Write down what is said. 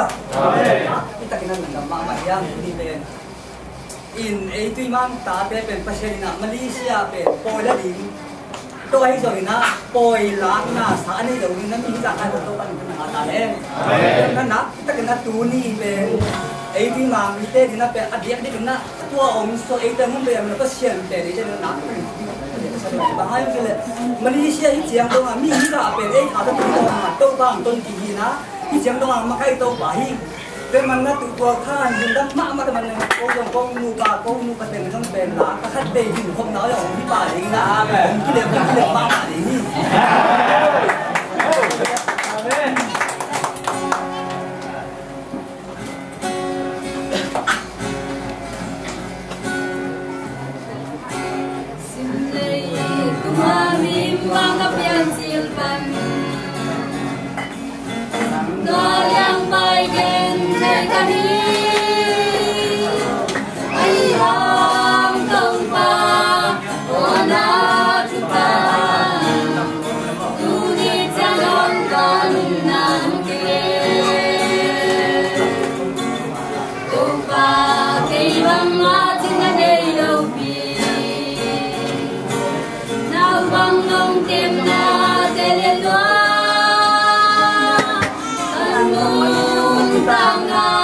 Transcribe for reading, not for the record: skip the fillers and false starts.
Hallelujah. Kita kena nama yang di ben. In itu imam tape pen pasirina Malaysia pen pola ding. Tôi rồi na poi lak na sa ni đâu ni na mi ta kan to pan na ta le. Na kita kena tu ni be. Ai ti ma mi te dina pe adia di na tua om so ai ta mun be am na pasien pe ri na. Bahaya ke Malaysia hi chiang dong mi ra pe ai ha ta tu ma to bang ton ki na. Hi chiang dong ma kai to ba hi. Pero man na tuwa kan yung dam ma ka man ko yung kong nu ka ten ng ben la ka khat pe hin khom na yung hi ba ding na ki le ma ma ding ni amen simlei kumami mga piansilpan Yang bagian dari ayam tempat warna kita dunia jalan kanan kiri coba kebang mati nadai lopi nau bang dong tim na telelua Tanga